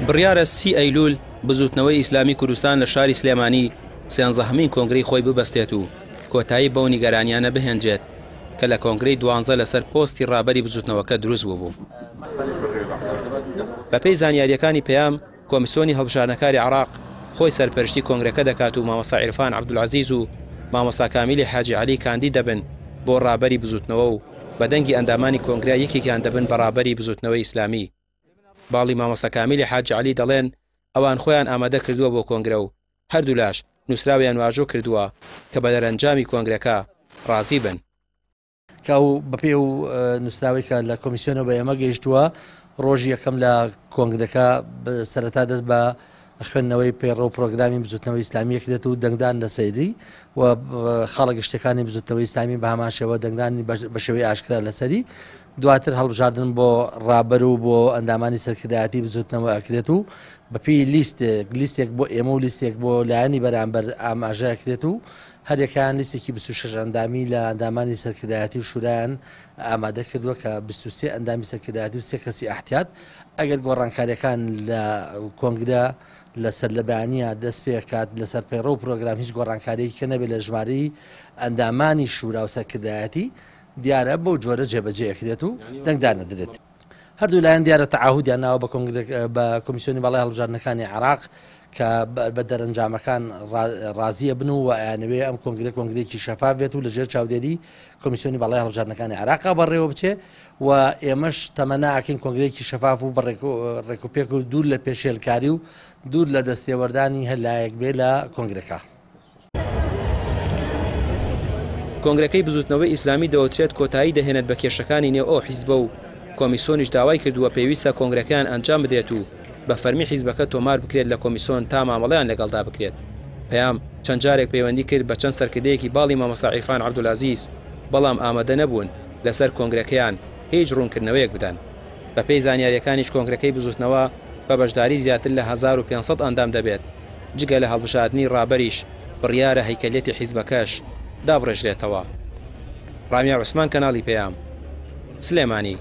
بڕیارە 30 ئەیلول بزوتنەوەی ئیسلامی کوردستان لە شاری سلێمانی سێنزەهەمین کۆنگرەی خۆی ببەستێت و کۆتایی بەو نیگەرانیانە بهێنجێت کە لە کۆنگرەی 12 لەسەر پۆستی ڕابەری بزوتنەوەکە دروست بوو. بەپێی زانیاریەکانی پێیام کۆمیسیۆنی هەڵبژارنەکاری عێراق خۆی سەرپەرشتی کۆنگرەکە دەکات و مامۆستا عیرفان عەبدولعەزیز و مامۆستا کامیلی حاجی عەلی کاندی دەبن بۆ ڕابەری بزوتنەوە و بەدەنگی ئەندامانی کۆنگرە یەکێکیان دەبن بە ڕابەری بزوتنەوەی ئیسلامی. باڵی مامۆستا کامیلی حاجی عەلی دەڵێن ئەوان خۆیان ئامادە کردووە بۆ کۆنگرە و هەردوو لاش نووسراویان واژۆ کردووە کە بە دەرەنجامی کۆنگرەکە ڕازی بن. کە ئەو بەپێ و نووسراوی کە لە کۆمیسیۆنە بە ئێمە گەیشتووە ڕۆژی یەکەم لە کۆنگرەکە سەرەتا دەست بە خوێندنەوەی پێڕە و پرۆگرامی بزوتنەوەی ئیسلامی کرێت و دەنگدان لە سەیری و خاڵە گشتەکانی بزوتنەوەی ئیسلامی بە هەمان شێوە دەنگدانی بە شێوەی ئاشکرا لەسەری دواتر هەڵبژاردن بۆ ڕابەر و بۆ ئەندامانی سەرکردایەتی بزوتنەوە ئەکرێت و بەپێی لیستێک بۆ ئێمە و لیستێک بۆ لایەنی بەرامبەر ئاماژەکرێت و هەرێکیان لیستێکی 26 ئەندامی لە ئەندامانی سەرکردایەتی و شورایان ئامادە کردووە کە 23 ئەندامی سەرکردایەتی و 3 کەسی ئەحتیات ئەگەر گۆڕانکاریەکان لە کۆنگرە لەسەر لە بەیانیە دەست پێکات لەسەر پێڕە و پرۆگرام هیچ گۆڕانکاریەکی کە نەبێت لە ژمارەی ئەندامانی شورا و سەرکردایەتی دیارە بەو جۆرە جێبەجێکرێت و دەنگدان نەدرێت. هەردوو لایەن دیارە تەعاهودیان ناوە بە کۆمیسیۆنی باڵای هەڵبژاردنەکانی عێراق کە بە دەرەنجامەکان ڕازیە بن و ئەیانوێ ئەم کۆنگرێکی شەفاف بێت و لەژێر چاودێری کۆمیسیۆنی باڵای هەڵبژاردنەکانی عێراق بەڕێوە بچێ و ئێمەش تەمەنا ئاکەین کۆنگرێکی شەفاف و ڕێکوپێک و دوور لە پێشێلکاری و دوور لە دەستێوەردانی هەلایەک بێ لە کۆنگرەکە. کۆنگرەکەی بزوتنەوەی ئیسلامی دەوترێت کۆتایی دەهێنێت بە کێشەکانی نێو ئەو حیزبە و کۆمیسیۆنیش داوای کردووە پێویستە کۆنگرەکان ئەنجام بدێت و بە فەرمی حیزبەکە تۆمار بکرێت لە کۆمیسیۆن تا مامەڵەیان لەگەڵدا بکرێت. پەیام چەند جارێک پەیوەندی کرد بە چەند سەرکردەیەکی باڵی مامۆستا عیرفان عەبدولعەزیز بەڵام ئامادە نەبوون لەسەر کۆنگرەکەیان هیچ ڕوونکردنەوەیەک بدەن. بەپێی زانیاریەکانیش کۆنگرەکەی بزوتنەوە بە بەشداری زیاتر لە 1500 ئەندام دەبێت جگە لە هەڵبژاردنی ڕابەریش بڕیارە هەیکەلێتی حیزبەکەش دابڕێژرێتەوە. ڕامیا عوسمان کەناڵی پەیام سلێمانی.